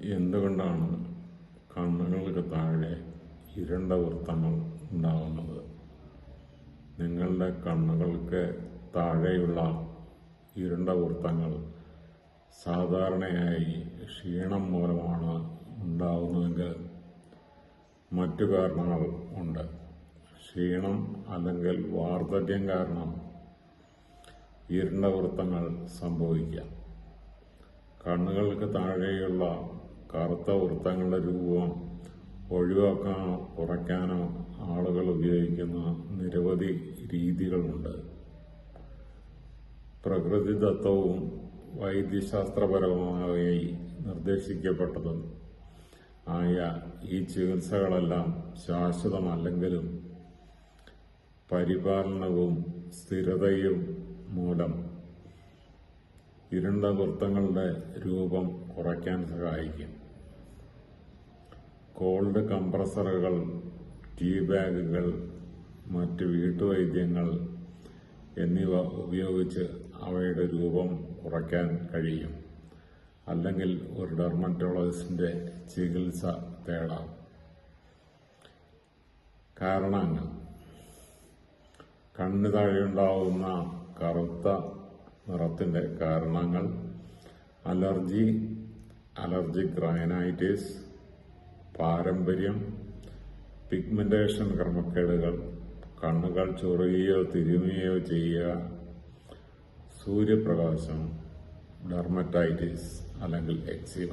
എന്തുകൊണ്ടാണ് കണ്ണുകൾക്ക് താഴെ ഇരുണ്ട വൃത്തങ്ങൾ ഉണ്ടാകുന്നത്? നിങ്ങളുടെ കണ്ണുകൾക്ക് താഴെയുള്ള ഇരുണ്ട വൃത്തങ്ങൾ സാധാരണയായി ക്ഷീണം മൂലമാണ് ഉണ്ടാകുന്നതെങ്കിൽ മറ്റു കാരണങ്ങൾ ഉണ്ട്. ക്ഷീണം അല്ലെങ്കിൽ വാർദ്ധക്യം കാരണം ഇരുണ്ട വൃത്തങ്ങൾ സംഭവിക്കാം. കണ്ണുകൾക്ക് താഴെയുള്ള കറുത്ത വൃത്തങ്ങളുടെ രൂപം ഒഴിവാക്കാനോ കുറയ്ക്കാനോ ആളുകൾ ഉപയോഗിക്കുന്ന നിരവധി രീതികളുണ്ട്. പ്രകൃതിദത്തവും വൈദ്യശാസ്ത്രപരമായി നിർദ്ദേശിക്കപ്പെട്ടതും ആയ ഈ ചികിത്സകളെല്ലാം ശാശ്വതമല്ലെങ്കിലും പരിപാലനവും സ്ഥിരതയും മൂലം ഇരുണ്ട വൃത്തങ്ങളുടെ രൂപം കുറയ്ക്കാൻ സഹായിക്കും. കോൾഡ് കംപ്രസറുകൾ, ടീ ബാഗുകൾ, മറ്റ് വീട്ടുവൈദ്യങ്ങൾ എന്നിവ ഉപയോഗിച്ച് അവയുടെ രൂപം കുറയ്ക്കാൻ കഴിയും. അല്ലെങ്കിൽ ഒരു ഡെർമറ്റോളജിസ്റ്റിന്റെ ചികിത്സ തേടാം. കാരണങ്ങൾ: കണ്ണിന് താഴെയുണ്ടാവുന്ന കറുത്ത നിറത്തിന്റെ കാരണങ്ങൾ: അലർജി, അലർജിക് റൈനൈറ്റിസ്, പാരമ്പര്യം, പിഗ്മെന്റേഷൻ ക്രമക്കേടുകൾ, കണ്ണുകൾ ചൊറിയുകയോ തിരുമുകയോ ചെയ്യുക, സൂര്യപ്രകാശം, ഡെർമറ്റൈറ്റിസ് അല്ലെങ്കിൽ എക്സിമ.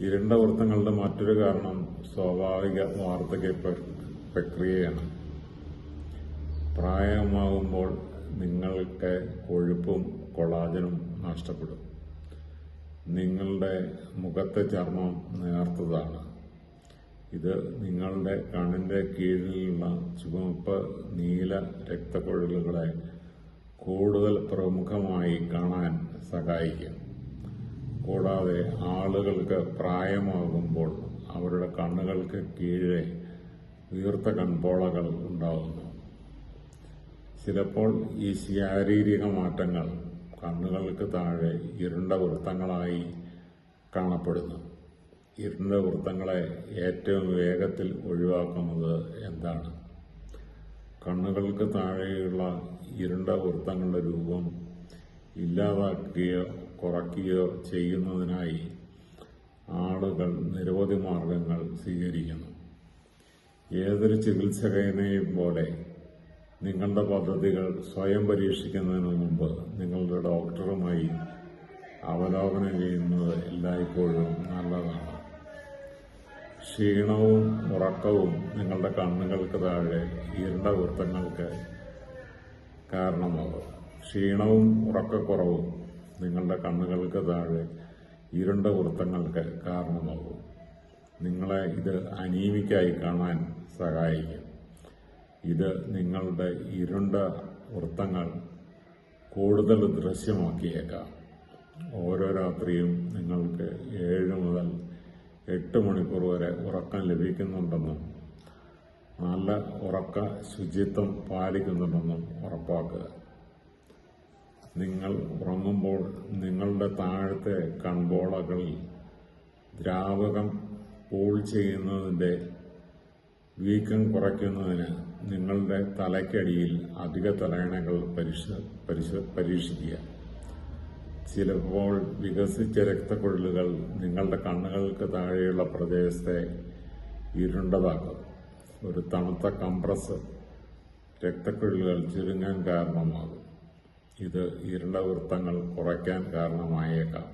ഇരുണ്ട വൃത്തങ്ങളുടെ മറ്റൊരു കാരണം സ്വാഭാവിക വാർദ്ധക്യ പ്രക്രിയയാണ്. പ്രായമാകുമ്പോൾ നിങ്ങൾക്ക് കൊഴുപ്പും കൊളാജനും നഷ്ടപ്പെടും. നിങ്ങളുടെ മുഖത്തെ ചർമ്മം നേർത്തതാണ്. ഇത് നിങ്ങളുടെ കണ്ണിന്റെ കീഴിലുള്ള ചുവപ്പ്, നീല രക്തക്കുഴലുകളെ കൂടുതൽ പ്രമുഖമായി കാണാൻ സഹായിക്കും. കൂടാതെ ആളുകൾക്ക് പ്രായമാകുമ്പോൾ അവരുടെ കണ്ണുകൾക്ക് കീഴെ വീർത്ത കൺപോളകൾ ഉണ്ടാകുന്നു. ചിലപ്പോൾ ഈ ശാരീരിക മാറ്റങ്ങൾ കണ്ണുകൾക്ക് താഴെ ഇരുണ്ട വൃത്തങ്ങളായി കാണപ്പെടുന്നു. ഇരുണ്ട വൃത്തങ്ങളെ ഏറ്റവും വേഗത്തിൽ ഒഴിവാക്കുന്നത് എന്താണ്? കണ്ണുകൾക്ക് താഴെയുള്ള ഇരുണ്ട വൃത്തങ്ങളുടെ രൂപം ഇല്ലാതാക്കുകയോ കുറയ്ക്കുകയോ ചെയ്യുന്നതിനായി ആളുകൾ നിരവധി മാർഗങ്ങൾ സ്വീകരിക്കുന്നു. ഏതൊരു ചികിത്സകനെയും പോലെ നിങ്ങളുടെ പദ്ധതികൾ സ്വയം പരീക്ഷിക്കുന്നതിന് മുമ്പ് നിങ്ങളുടെ ഡോക്ടറുമായി അവലോകനം ചെയ്യുന്നത് എല്ലായ്പ്പോഴും നല്ലതാണ്. ക്ഷീണവും ഉറക്കവും നിങ്ങളുടെ കണ്ണുകൾക്ക് താഴെ ഇരുണ്ട വൃത്തങ്ങൾക്ക് കാരണമാകും. ക്ഷീണവും ഉറക്കക്കുറവും നിങ്ങളുടെ കണ്ണുകൾക്ക് താഴെ ഇരുണ്ട വൃത്തങ്ങൾക്ക് കാരണമാകും. നിങ്ങളെ ഇത് അനീമിക്കായി കാണാൻ സഹായിക്കും. ഇത് നിങ്ങളുടെ ഇരുണ്ട വൃത്തങ്ങൾ കൂടുതൽ ദൃശ്യമാക്കിയേക്കാം. ഓരോ രാത്രിയും നിങ്ങൾക്ക് 7 മുതൽ 8 മണിക്കൂർ വരെ ഉറക്കം ലഭിക്കുന്നുണ്ടെന്നും നല്ല ഉറക്ക ശുചിത്വം പാലിക്കുന്നുണ്ടെന്നും ഉറപ്പാക്കുക. നിങ്ങൾ ഉറങ്ങുമ്പോൾ നിങ്ങളുടെ താഴത്തെ കൺപോളകളിൽ ദ്രാവകം പൂൾ ചെയ്യുന്നതിന്റെ വീക്കം കുറയ്ക്കുന്നതിന് നിങ്ങളുടെ തലയ്ക്കടിയിൽ അധിക തലയണകൾ പരീക്ഷിക്കുക. ചിലപ്പോൾ വികസിച്ച രക്തക്കുഴലുകൾ നിങ്ങളുടെ കണ്ണുകൾക്ക് താഴെയുള്ള പ്രദേശത്തെ ഇരുണ്ടതാക്കും. ഒരു തണുത്ത കംപ്രസ് രക്തക്കുഴലുകൾ ചുരുങ്ങാൻ കാരണമാകും. ഇത് ഇരുണ്ട വൃത്തങ്ങൾ കുറയ്ക്കാൻ കാരണമായേക്കാം.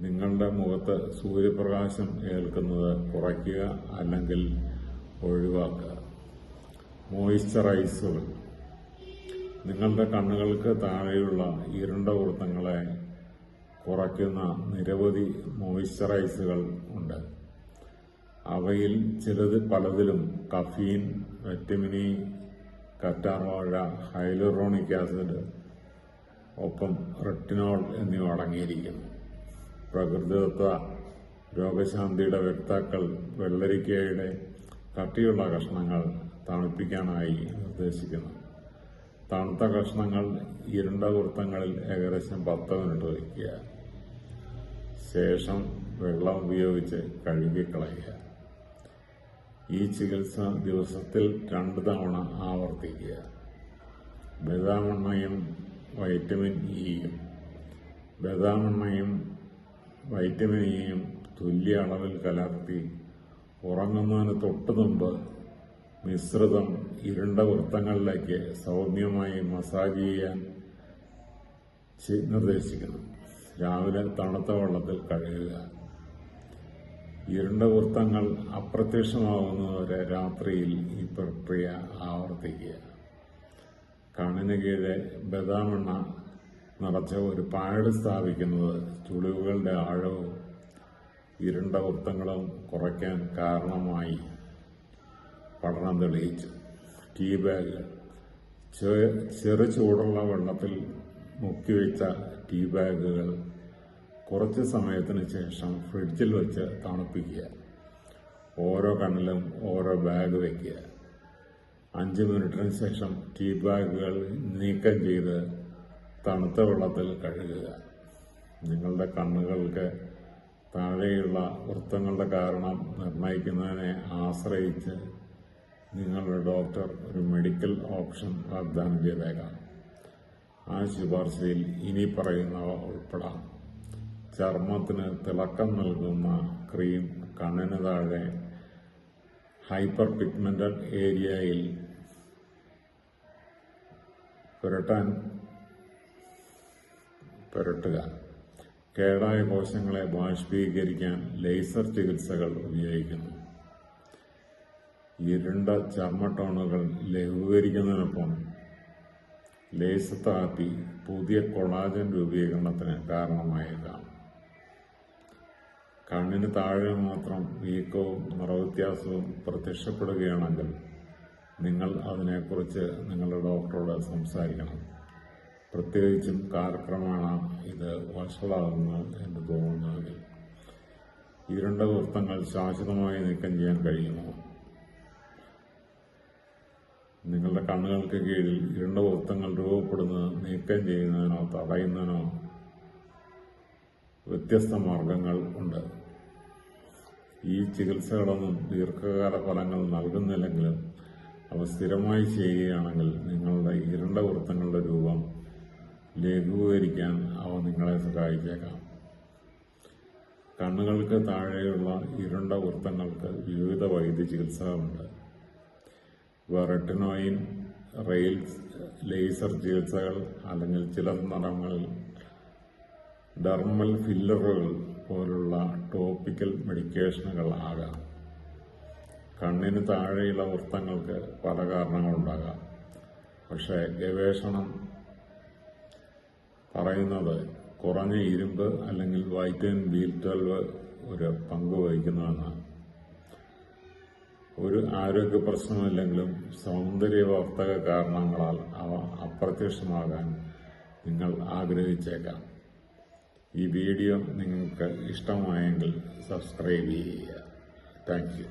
നിങ്ങളുടെ മുഖത്ത് സൂര്യപ്രകാശം ഏൽക്കുന്നത് കുറയ്ക്കുക അല്ലെങ്കിൽ ഒഴിവാക്കുക. മോയ്സ്ചറൈസുകൾ: നിങ്ങളുടെ കണ്ണുകൾക്ക് താഴെയുള്ള ഇരുണ്ട വൃത്തങ്ങളെ കുറയ്ക്കുന്ന നിരവധി മോയ്സ്ചറൈസുകൾ ഉണ്ട്. അവയിൽ പലതിലും കഫീൻ, വിറ്റമിൻ ഇ, കറ്റാർവാഴ, ഹൈലൂറോണിക് ആസിഡ്, ഒപ്പം റെറ്റിനോൾ എന്നിവ അടങ്ങിയിരിക്കുന്നു. പ്രകൃതിദത്ത രോഗശാന്തിയുടെ വക്താക്കൾ വെള്ളരിക്കയുടെ കട്ടിയുള്ള കഷ്ണങ്ങൾ തണുപ്പിക്കാനായി നിർദ്ദേശിക്കുന്നു. തണുത്ത കഷ്ണങ്ങൾ ഇരുണ്ട വൃത്തങ്ങളിൽ ഏകദേശം 10 മിനിറ്റ് വയ്ക്കുക. ശേഷം വെള്ളം ഉപയോഗിച്ച് കഴുകിക്കളയുക. ഈ ചികിത്സ ദിവസത്തിൽ 2 തവണ ആവർത്തിക്കുക. ബദാമെണ്ണയും വൈറ്റമിൻ ഇയും വൈറ്റമിൻ ഇയും തുല്യ അളവിൽ കലർത്തി ഉറങ്ങുന്നതിന് തൊട്ടുമുമ്പ് മിശ്രിതം ഇരുണ്ട വൃത്തങ്ങളിലേക്ക് സൗമ്യമായി മസാജ് ചെയ്യാൻ നിർദ്ദേശിക്കുന്നു. രാവിലെ തണുത്ത വെള്ളത്തിൽ കഴുകുക. ഇരുണ്ട വൃത്തങ്ങൾ അപ്രത്യക്ഷമാകുന്നതുവരെ രാത്രിയിൽ ഈ പ്രക്രിയ ആവർത്തിക്കുക. കണ്ണിന് കീഴെ ബദാമെണ്ണ നിറച്ച ഒരു പാഡ് സ്ഥാപിക്കുന്നത് ചുളിവുകളുടെ ആഴവും ഇരുണ്ട വൃത്തങ്ങളും കുറയ്ക്കാൻ കാരണമായി പഠനം തെളിയിച്ചു. ടീ ബാഗുകൾ ചെറു ചൂടുള്ള വെള്ളത്തിൽ മുക്കിവെച്ച ടീ ബാഗുകൾ കുറച്ച് സമയത്തിന് ശേഷം ഫ്രിഡ്ജിൽ വെച്ച് തണുപ്പിക്കുക. ഓരോ കണ്ണിലും ഓരോ ബാഗ് വയ്ക്കുക. 5 മിനിറ്റിന് ശേഷം ടീ ബാഗുകൾ നീക്കം ചെയ്ത് തണുത്ത വെള്ളത്തിൽ കഴുകുക. നിങ്ങളുടെ കണ്ണുകൾക്ക് താഴെയുള്ള വൃത്തങ്ങളുടെ കാരണം നിർണ്ണയിക്കുന്നതിനെ ആശ്രയിച്ച് നിങ്ങളുടെ ഡോക്ടർ ഒരു മെഡിക്കൽ ഓപ്ഷൻ വാഗ്ദാനം ചെയ്തേക്കാം. ആ ശുപാർശയിൽ ഇനി പറയുന്നവ ഉൾപ്പെടാം: ചർമ്മത്തിന് തിളക്കം നൽകുന്ന ക്രീം, കണ്ണിന് താഴെ ഹൈപ്പർ പിഗ്മെന്റഡ് ഏരിയയിൽ പുരട്ടുക. കേടായ കോശങ്ങളെ ബാഷ്പീകരിക്കാൻ ലേസർ ചികിത്സകൾ ഉപയോഗിക്കുന്നു. ഇരുണ്ട ചർമ്മ ടോണുകൾ ലഘൂകരിക്കുന്നതിനൊപ്പം ലേസർ തെറാപ്പി പുതിയ കൊളാജൻ രൂപീകരണത്തിന് കാരണമായേക്കാം. കണ്ണിന് താഴെ മാത്രം വീക്കവും നിറവ്യത്യാസവും പ്രത്യക്ഷപ്പെടുകയാണെങ്കിൽ നിങ്ങൾ അതിനെക്കുറിച്ച് നിങ്ങളുടെ ഡോക്ടറോട് സംസാരിക്കണം. പ്രത്യേകിച്ചും കാലക്രമേണ ഇത് വഷളാകുന്നു എന്ന് തോന്നുന്നുവെങ്കിൽ. ഇരുണ്ട വൃത്തങ്ങൾ ശാശ്വതമായി നീക്കം ചെയ്യാൻ കഴിയുമോ? നിങ്ങളുടെ കണ്ണുകൾക്ക് കീഴിൽ ഇരുണ്ട വൃത്തങ്ങൾ രൂപപ്പെടുന്നത് നീക്കം ചെയ്യുന്നതിനോ തടയുന്നതിനോ വ്യത്യസ്ത മാർഗങ്ങൾ ഉണ്ട്. ഈ ചികിത്സകളൊന്നും ദീർഘകാല ഫലങ്ങൾ നൽകുന്നില്ലെങ്കിലും അവ സ്ഥിരമായി ചെയ്യുകയാണെങ്കിൽ നിങ്ങളുടെ ഇരുണ്ട വൃത്തങ്ങളുടെ രൂപം ലഘൂകരിക്കാൻ അവ നിങ്ങളെ സഹായിച്ചേക്കാം. കണ്ണുകൾക്ക് താഴെയുള്ള ഇരുണ്ട വൃത്തങ്ങൾക്ക് വിവിധ വൈദ്യ ചികിത്സകളുണ്ട്. റെറ്റിനോയിൻ ലേസർ ചികിത്സകൾ, അല്ലെങ്കിൽ ചില സന്ദർഭങ്ങളിൽ ഡെർമൽ ഫില്ലറുകൾ പോലുള്ള ടോപ്പിക്കൽ മെഡിക്കേഷനുകൾ ആകാം. കണ്ണിന് താഴെയുള്ള വൃത്തങ്ങൾക്ക് പല കാരണങ്ങളുണ്ടാകാം. പക്ഷേ ഗവേഷണം പറയുന്നത് കുറഞ്ഞ ഇരുമ്പ് അല്ലെങ്കിൽ വൈറ്റമിൻ B12 ഒരു പങ്ക് വഹിക്കുന്നുവെന്നാണ്. ഒരു ആരോഗ്യ പ്രശ്നമില്ലെങ്കിലും സൗന്ദര്യവർദ്ധക കാരണങ്ങളാൽ അവ അപ്രത്യക്ഷമാകാൻ നിങ്ങൾ ആഗ്രഹിച്ചേക്കാം. ഈ വീഡിയോ നിങ്ങൾക്ക് ഇഷ്ടമായെങ്കിൽ സബ്സ്ക്രൈബ് ചെയ്യുക. Thank you.